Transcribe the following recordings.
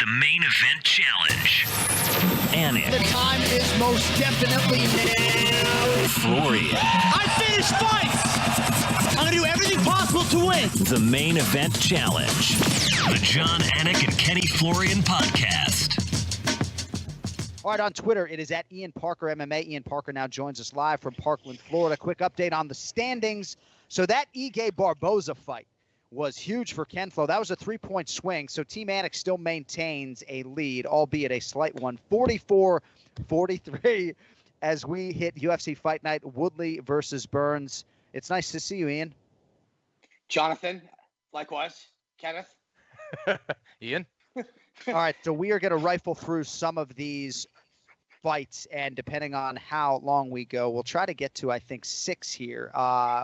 The main event challenge. Anik. The time is most definitely now. Florian. I finish fights! I'm going to do everything possible to win. The main event challenge. The John Anik and Kenny Florian Podcast. All right, on Twitter, it is at Ian Parker MMA. Ian Parker now joins us live from Parkland, Florida. Quick update on the standings. So that Ige Barboza fight was huge for KenFlo. That was a 3-point swing. So Team Anik still maintains a lead, albeit a slight one, 44-43, as we hit UFC Fight Night, Woodley versus Burns. It's nice to see you, Ian. Jonathan, likewise. Kenneth. Ian. All right, so we are going to rifle through some of these fights, and depending on how long we go, we'll try to get to, I think, 6 here.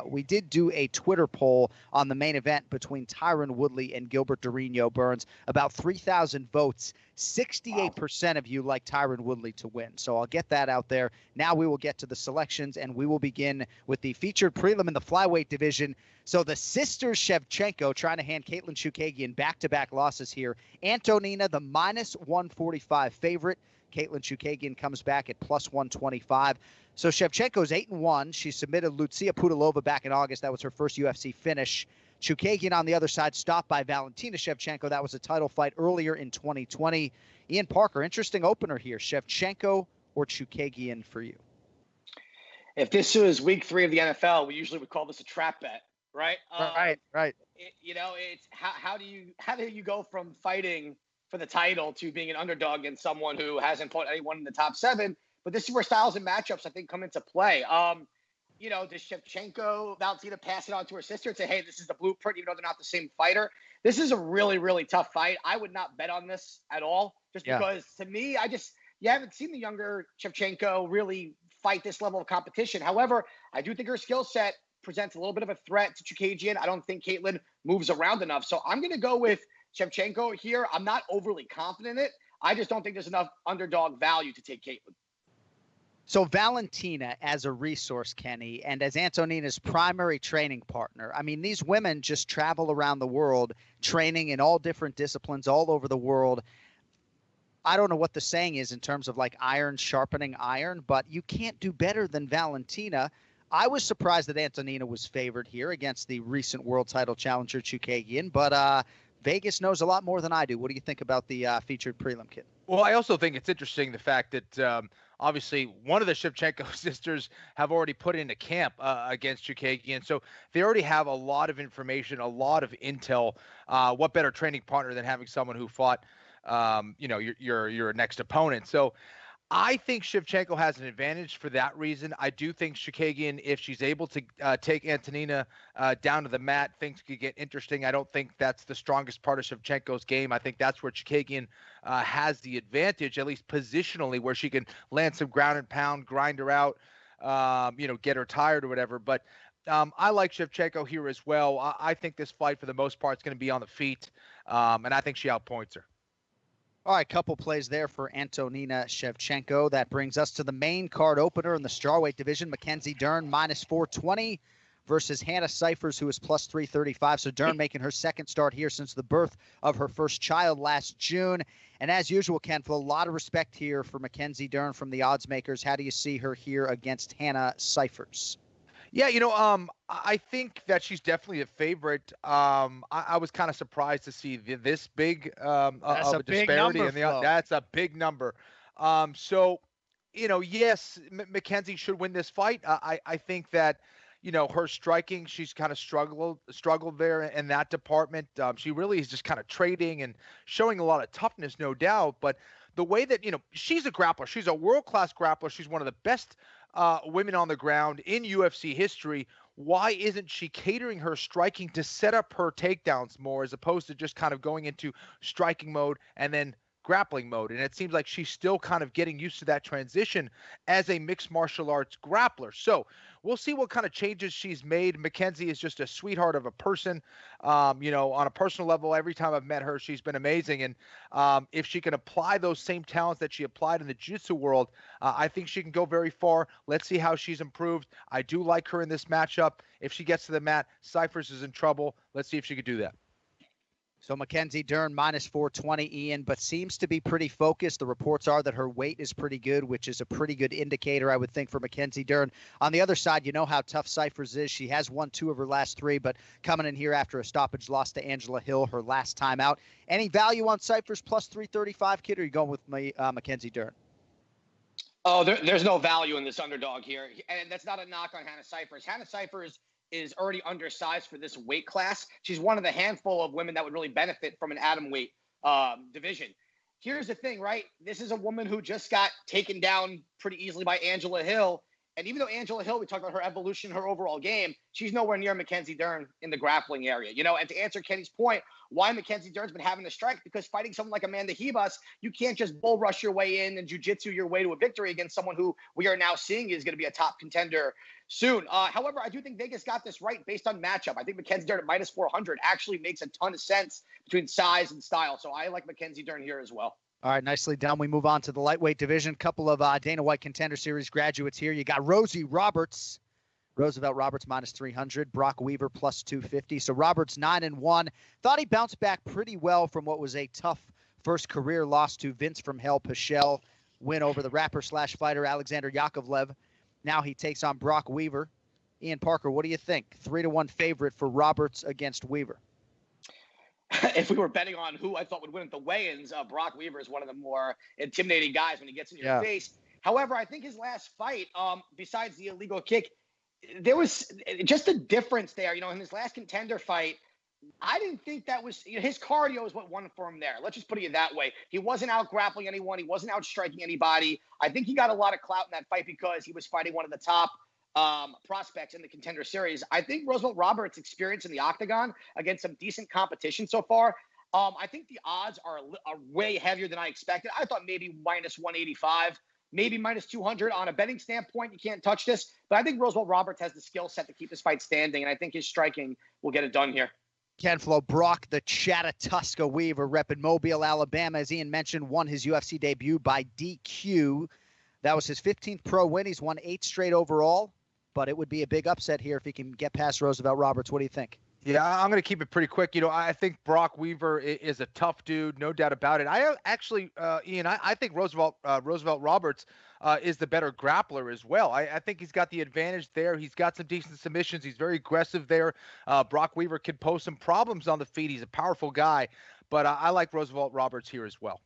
We did do a Twitter poll on the main event between Tyron Woodley and Gilbert Burns. About 3,000 votes. 68% of you like Tyron Woodley to win. So I'll get that out there. Now we will get to the selections, and we will begin with the featured prelim in the flyweight division. So the sisters Shevchenko trying to hand Katlyn Chookagian back-to-back losses here. Antonina, the -145 favorite. Katlyn Chookagian comes back at +125. So Shevchenko's 8-1. She submitted Lucia Pudilova back in August. That was her first UFC finish. Chookagian on the other side, stopped by Valentina Shevchenko. That was a title fight earlier in 2020. Ian Parker, interesting opener here. Shevchenko or Chookagian for you? If this was week 3 of the NFL, we usually would call this a trap bet, right? Right. It's how do you go from fighting for the title to being an underdog against someone who hasn't fought anyone in the top 7? But this is where styles and matchups, I think, come into play. Does Shevchenko, Valentina pass it on to her sister and say, hey, this is the blueprint, even though they're not the same fighter? This is a really, really tough fight. I would not bet on this at all, because to me, you haven't seen the younger Shevchenko really fight this level of competition. However, I do think her skill set presents a little bit of a threat to Chookagian. I don't think Katlyn moves around enough. So I'm going to go with Shevchenko here. I'm not overly confident in it. I just don't think there's enough underdog value to take Katlyn. So Valentina as a resource, Kenny, and as Antonina's primary training partner. I mean, these women just travel around the world training in all different disciplines all over the world. I don't know what the saying is in terms of like iron sharpening iron, but you can't do better than Valentina. I was surprised that Antonina was favored here against the recent world title challenger Chookagian, but Vegas knows a lot more than I do. What do you think about the featured prelim kit? Well, I also think it's interesting the fact that obviously one of the Shevchenko sisters have already put into camp against Chookagian. So they already have a lot of information, a lot of intel. What better training partner than having someone who fought, your next opponent? So I think Shevchenko has an advantage for that reason. I do think Chookagian, if she's able to take Antonina down to the mat, things could get interesting. I don't think that's the strongest part of Shevchenko's game. I think that's where Chookagian has the advantage, at least positionally, where she can land some ground and pound, grind her out, get her tired or whatever. But I like Shevchenko here as well. I think this fight, for the most part, is going to be on the feet, and I think she outpoints her. All right, couple plays there for Antonina Shevchenko. That brings us to the main card opener in the strawweight division. Mackenzie Dern -420 versus Hannah Cyphers, who is +335. So Dern making her second start here since the birth of her first child last June. And as usual, KenFlo, a lot of respect here for Mackenzie Dern from the odds makers. How do you see her here against Hannah Cyphers? Yeah, I think that she's definitely a favorite. I was kind of surprised to see this big of a disparity in the. That's a big number. Yes, Mackenzie should win this fight. I think that, her striking, she's kind of struggled there in that department. She really is just kind of trading and showing a lot of toughness, no doubt. But the way that, she's a grappler, she's a world-class grappler. She's one of the best women on the ground in UFC history. Why isn't she catering her striking to set up her takedowns more, as opposed to just kind of going into striking mode and then grappling mode? And it seems like she's still kind of getting used to that transition as a mixed martial arts grappler. So we'll see what kind of changes she's made. Mackenzie is just a sweetheart of a person. On a personal level, every time I've met her, she's been amazing. And if she can apply those same talents that she applied in the jiu-jitsu world, I think she can go very far. Let's see how she's improved. I do like her in this matchup. If she gets to the mat, Cyphers is in trouble. Let's see if she could do that. So Mackenzie Dern minus 420, Ian, but seems to be pretty focused. The reports are that her weight is pretty good, which is a pretty good indicator, I would think, for Mackenzie Dern. On the other side, you know how tough Cyphers is. She has won 2 of her last 3, but coming in here after a stoppage loss to Angela Hill her last time out. Any value on Cyphers plus 335, kid, or are you going with Mackenzie Dern? Oh, there's no value in this underdog here. And that's not a knock on Hannah Cyphers. Hannah Cyphers is already undersized for this weight class. She's one of the handful of women that would really benefit from an atom weight division. Here's the thing, right? This is a woman who just got taken down pretty easily by Angela Hill. And even though Angela Hill, we talked about her evolution, her overall game, she's nowhere near Mackenzie Dern in the grappling area. And to answer Kenny's point, why Mackenzie Dern's been having to strike, because fighting someone like Amanda Ribas, you can't just bull rush your way in and jiu-jitsu your way to a victory against someone who we are now seeing is going to be a top contender soon. However, I do think Vegas got this right based on matchup. I think Mackenzie Dern at minus 400 actually makes a ton of sense between size and style. So I like Mackenzie Dern here as well. All right, nicely done. We move on to the lightweight division. Couple of Dana White Contender Series graduates here. You got Roosevelt Roberts minus 300, Brok Weaver plus 250. So Roberts 9-1. Thought he bounced back pretty well from what was a tough first career loss to Vince from Hell Pichel, win over the rapper/fighter Alexander Yakovlev. Now he takes on Brok Weaver. Ian Parker, what do you think? 3-1 favorite for Roberts against Weaver. If we were betting on who I thought would win at the weigh-ins, Brok Weaver is one of the more intimidating guys when he gets in your face. However, I think his last fight, besides the illegal kick, there was just a difference there. In his last contender fight, I didn't think that was his cardio is what won for him there. Let's just put it that way. He wasn't out grappling anyone. He wasn't out striking anybody. I think he got a lot of clout in that fight because he was fighting one of the top prospects in the Contender Series. I think Roosevelt Roberts' experience in the octagon against some decent competition so far. I think the odds are way heavier than I expected. I thought maybe minus 185, maybe minus 200. On a betting standpoint, you can't touch this. But I think Roosevelt Roberts has the skill set to keep this fight standing, and I think his striking will get it done here. KenFlo, Brok, the Chattatuska Weaver, repping Mobile, Alabama, as Ian mentioned, won his UFC debut by DQ. That was his 15th pro win. He's won 8 straight overall. But it would be a big upset here if he can get past Roosevelt Roberts. What do you think? Yeah, I'm going to keep it pretty quick. I think Brok Weaver is a tough dude, no doubt about it. I actually, Ian, I think Roosevelt Roberts is the better grappler as well. I think he's got the advantage there. He's got some decent submissions. He's very aggressive there. Brok Weaver could pose some problems on the feet. He's a powerful guy. But I like Roosevelt Roberts here as well.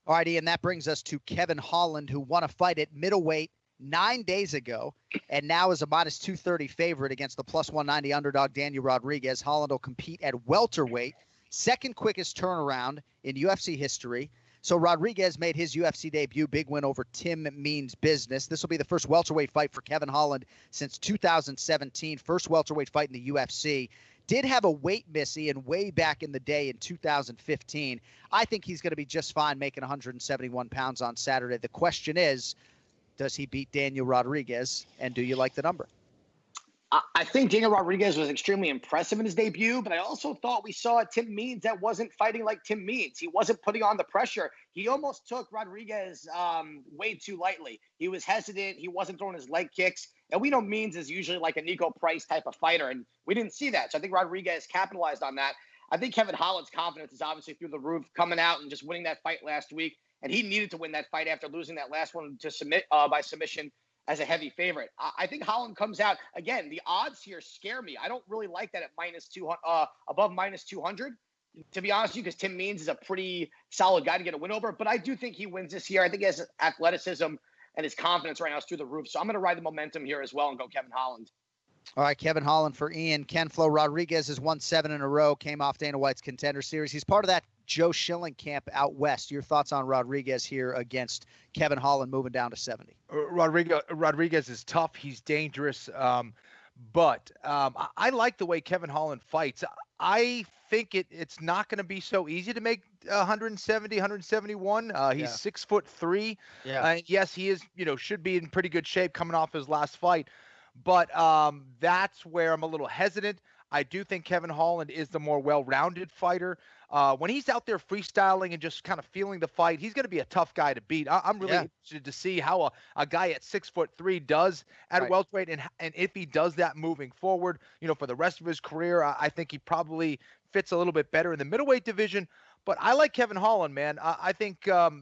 All right, Ian, that brings us to Kevin Holland, who won a fight at middleweight 9 days ago, and now is a minus 230 favorite against the plus 190 underdog Daniel Rodriguez. Holland will compete at welterweight, second quickest turnaround in UFC history. So Rodriguez made his UFC debut, big win over Tim Means Business. This will be the first welterweight fight for Kevin Holland since 2017, first welterweight fight in the UFC. Did have a weight miss, Ian, way back in the day in 2015. I think he's going to be just fine making 171 pounds on Saturday. The question is, does he beat Daniel Rodriguez, and do you like the number? I think Daniel Rodriguez was extremely impressive in his debut, but I also thought we saw a Tim Means that wasn't fighting like Tim Means. He wasn't putting on the pressure. He almost took Rodriguez way too lightly. He was hesitant. He wasn't throwing his leg kicks. And we know Means is usually like a Nico Price type of fighter, and we didn't see that. So I think Rodriguez capitalized on that. I think Kevin Holland's confidence is obviously through the roof, coming out and just winning that fight last week. And he needed to win that fight after losing that last one to submit by submission as a heavy favorite. I think Holland comes out again. The odds here scare me. I don't really like that at minus 200, above minus 200. To be honest with you, because Tim Means is a pretty solid guy to get a win over. But I do think he wins this year. I think he has athleticism and his confidence right now is through the roof. So I'm going to ride the momentum here as well and go Kevin Holland. All right, Kevin Holland for Ian. KenFlo, Rodriguez has won 7 in a row, came off Dana White's Contender Series. He's part of that Joe Schilling camp out west. Your thoughts on Rodriguez here against Kevin Holland moving down to 70? Rodriguez is tough. He's dangerous. But I like the way Kevin Holland fights. I think it's not going to be so easy to make 170, 171. He's 6'3". Yeah. Yes, he is, should be in pretty good shape coming off his last fight. But that's where I'm a little hesitant. I do think Kevin Holland is the more well-rounded fighter. When he's out there freestyling and just kind of feeling the fight, he's going to be a tough guy to beat. I'm really interested to see how a guy at 6'3" does at welterweight, and if he does that moving forward, for the rest of his career. I think he probably fits a little bit better in the middleweight division. But I like Kevin Holland, man. I think a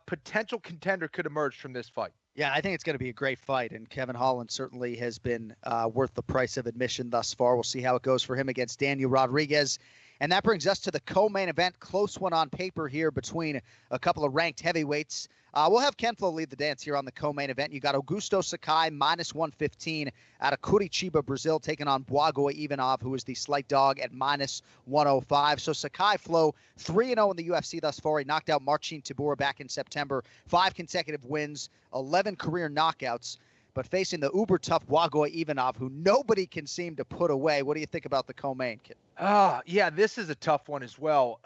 potential contender could emerge from this fight. Yeah, I think it's going to be a great fight, and Kevin Holland certainly has been worth the price of admission thus far. We'll see how it goes for him against Daniel Rodriguez. And that brings us to the co-main event, close one on paper here between a couple of ranked heavyweights. We'll have KenFlo lead the dance here on the co-main event. You got Augusto Sakai, minus 115 out of Curitiba, Brazil, taking on Blagoy Ivanov, who is the slight dog at minus 105. So Sakai, Flo, 3-0 in the UFC thus far. He knocked out Marcin Tybura back in September. 5 consecutive wins, 11 career knockouts. But facing the uber-tough Blagoy Ivanov, who nobody can seem to put away. What do you think about the co-main, kid? Yeah, this is a tough one as well.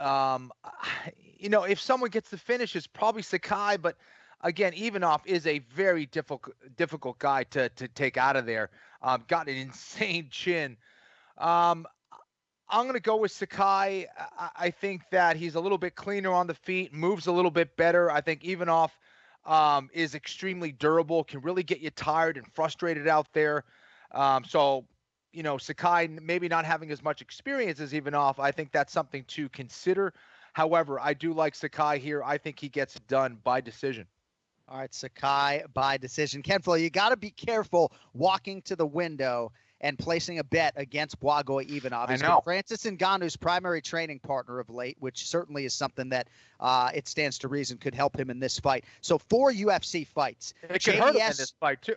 If someone gets the finish, it's probably Sakai. But, again, Evenoff is a very difficult guy to take out of there. Got an insane chin. I'm going to go with Sakai. I think that he's a little bit cleaner on the feet, moves a little bit better. I think Evenoff is extremely durable, can really get you tired and frustrated out there. Sakai maybe not having as much experience as Ivanov, I think that's something to consider. However, I do like Sakai here. I think he gets it done by decision. All right, Sakai by decision. KenFlo, you got to be careful walking to the window and placing a bet against Blagoy Ivanov. He's been Francis Ngannou's primary training partner of late, which certainly is something that it stands to reason could help him in this fight. So 4 UFC fights. It could hurt him in this fight, too.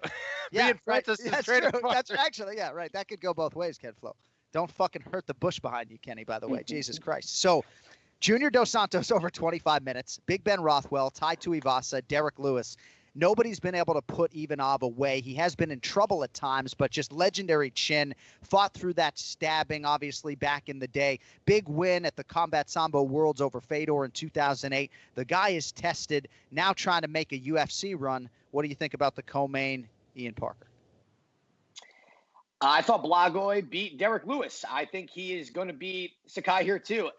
Yeah, Francis right. That's true. That's actually, yeah, right. That could go both ways, KenFlo. Don't fucking hurt the bush behind you, Kenny, by the way. Jesus Christ. So Junior Dos Santos over 25 minutes. Big Ben Rothwell, Tai Tuivasa, Derek Lewis. Nobody's been able to put Ivanov away. He has been in trouble at times, but just legendary chin. Fought through that stabbing, obviously, back in the day. Big win at the Combat Sambo Worlds over Fedor in 2008. The guy is tested, now trying to make a UFC run. What do you think about the co-main, Ian Parker? I thought Blagoy beat Derek Lewis. I think he is going to beat Sakai here, too.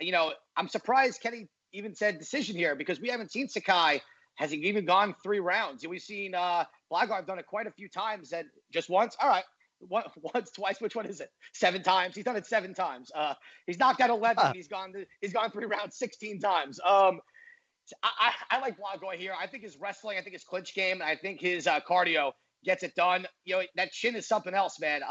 I'm surprised Kenny even said decision here because we haven't seen Sakai. Has he even gone 3 rounds? We've seen Blagoy have done it quite a few times. And just once? All right. Once, twice. Which one is it? 7 times. He's done it 7 times. He's knocked out 11. He's gone 3 rounds 16 times. I like Blagoy here. I think his wrestling, I think his clinch game, I think his cardio gets it done. That chin is something else, man.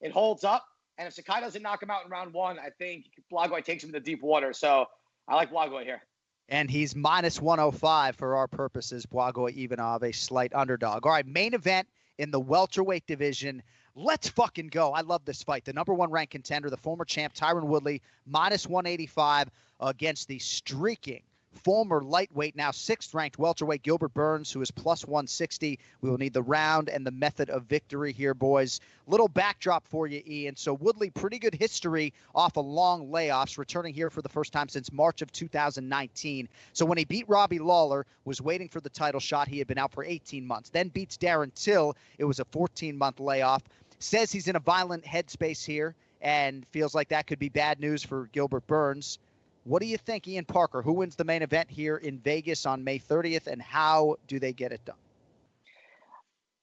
It holds up. And if Sakai doesn't knock him out in round 1, I think Blagoy takes him to deep water. So I like Blagoy here. And he's minus 105 for our purposes. Blagoy Ivanov, a slight underdog. All right, main event in the welterweight division. Let's fucking go. I love this fight. The number 1 ranked contender, the former champ, Tyron Woodley, minus 185 against the streaking former lightweight, now 6th ranked welterweight, Gilbert Burns, who is plus 160. We will need the round and the method of victory here, boys. Little backdrop for you, Ian. So Woodley, pretty good history off of long layoffs, returning here for the first time since March of 2019. So when he beat Robbie Lawler, was waiting for the title shot. He had been out for 18 months. Then beats Darren Till. It was a 14-month layoff. Says he's in a violent headspace here and feels like that could be bad news for Gilbert Burns. What do you think, Ian Parker? Who wins the main event here in Vegas on May 30th, and how do they get it done?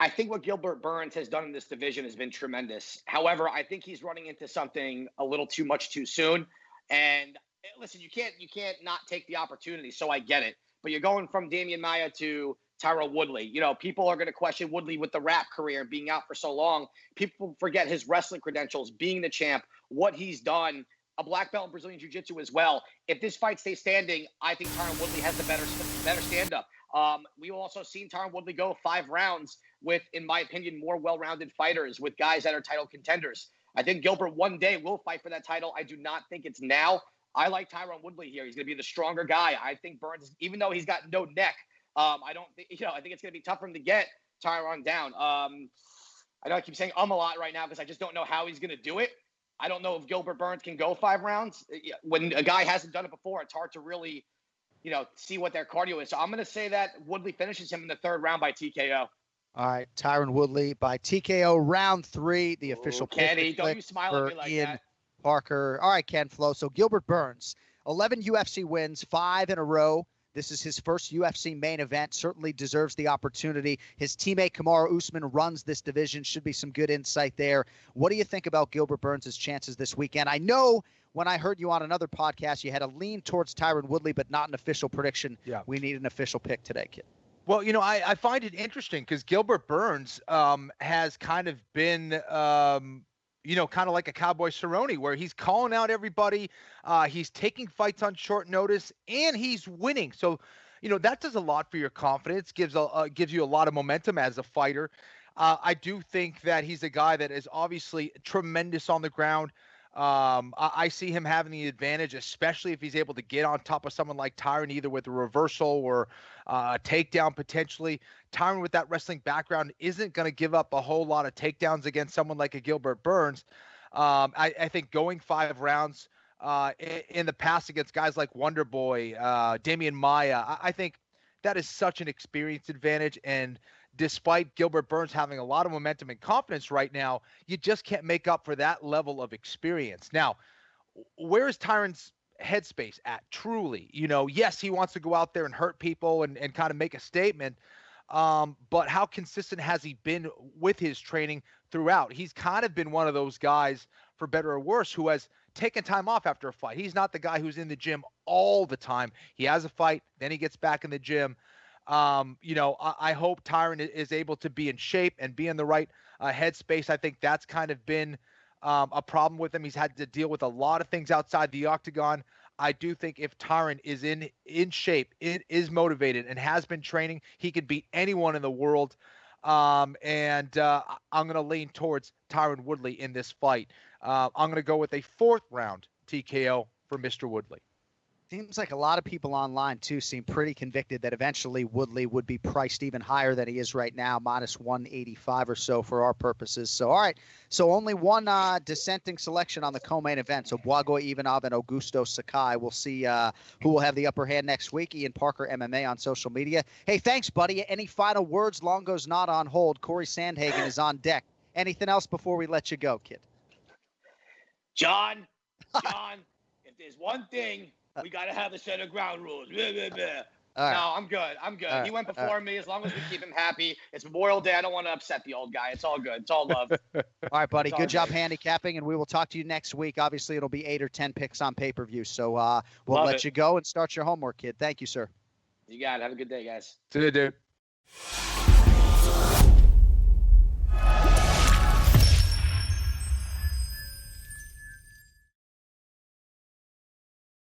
I think what Gilbert Burns has done in this division has been tremendous. However, I think he's running into something a little too much too soon. And listen, you can't not take the opportunity, so I get it. But you're going from Damian Maia to Tyron Woodley. People are going to question Woodley with the rap career and being out for so long. People forget his wrestling credentials, being the champ, what he's done. A black belt in Brazilian Jiu-Jitsu as well. If this fight stays standing, I think Tyron Woodley has the better stand-up. We will also seen Tyron Woodley go 5 rounds with, in my opinion, more well-rounded fighters with guys that are title contenders. I think Gilbert one day will fight for that title. I do not think it's now. I like Tyron Woodley here. He's going to be the stronger guy. I think Burns, even though he's got no neck, I think it's going to be tough for him to get Tyron down. I know I keep saying a lot right now because I just don't know how he's going to do it. I don't know if Gilbert Burns can go 5 rounds. When a guy hasn't done it before, it's hard to really, see what their cardio is. So I'm going to say that Woodley finishes him in the 3rd round by TKO. All right, Tyron Woodley by TKO, round 3, the official pick. Kenny, don't you smile at me like Ian that. Parker. All right, KenFlo. So Gilbert Burns, 11 UFC wins, 5 in a row. This is his first UFC main event. Certainly deserves the opportunity. His teammate Kamaru Usman runs this division. Should be some good insight there. What do you think about Gilbert Burns' chances this weekend? I know when I heard you on another podcast, you had a lean towards Tyron Woodley, but not an official prediction. Yeah. We need an official pick today, kid. Well, I find it interesting because Gilbert Burns has kind of been, kind of like a Cowboy Cerrone, where he's calling out everybody. He's taking fights on short notice, and he's winning. So, that does a lot for your confidence, gives you a lot of momentum as a fighter. I do think that he's a guy that is obviously tremendous on the ground. I see him having the advantage, especially if he's able to get on top of someone like Tyron, either with a reversal or a takedown potentially. Tyron, with that wrestling background, isn't going to give up a whole lot of takedowns against someone like a Gilbert Burns. I think going 5 rounds in the past against guys like Wonder Boy, Damian Maia, I think that is such an experience advantage. And despite Gilbert Burns having a lot of momentum and confidence right now, you just can't make up for that level of experience. Now, where is Tyron's headspace at truly? Yes, he wants to go out there and hurt people and kind of make a statement. But how consistent has he been with his training throughout? He's kind of been one of those guys, for better or worse, who has taken time off after a fight. He's not the guy who's in the gym all the time. He has a fight, then he gets back in the gym. I hope Tyron is able to be in shape and be in the right headspace. I think that's kind of been a problem with him. He's had to deal with a lot of things outside the octagon. I do think if Tyron is in shape, is motivated, and has been training, he could beat anyone in the world. I'm going to lean towards Tyron Woodley in this fight. I'm going to go with a 4th round TKO for Mr. Woodley. Seems like a lot of people online, too, seem pretty convicted that eventually Woodley would be priced even higher than he is right now, minus 185 or so for our purposes. So, all right. So only one dissenting selection on the co-main event. So Blagoy, Ivanov, and Augusto, Sakai. We'll see who will have the upper hand next week. Ian Parker, MMA on social media. Hey, thanks, buddy. Any final words? Longo's not on hold. Corey Sandhagen is on deck. Anything else before we let you go, kid? John, if there's one thing, we got to have a set of ground rules. Blah, blah, blah. All right. No, I'm good. Right. He went before me. As long as we keep him happy. It's Memorial Day. I don't want to upset the old guy. It's all good. It's all love. All right, buddy. It's all Good job good. handicapping, and we will talk to you next week. Obviously, it'll be 8 or 10 picks on pay-per-view. So we'll Love let it. you go and start your homework, kid. Thank you, sir. You got it. Have a good day, guys. See you, dude.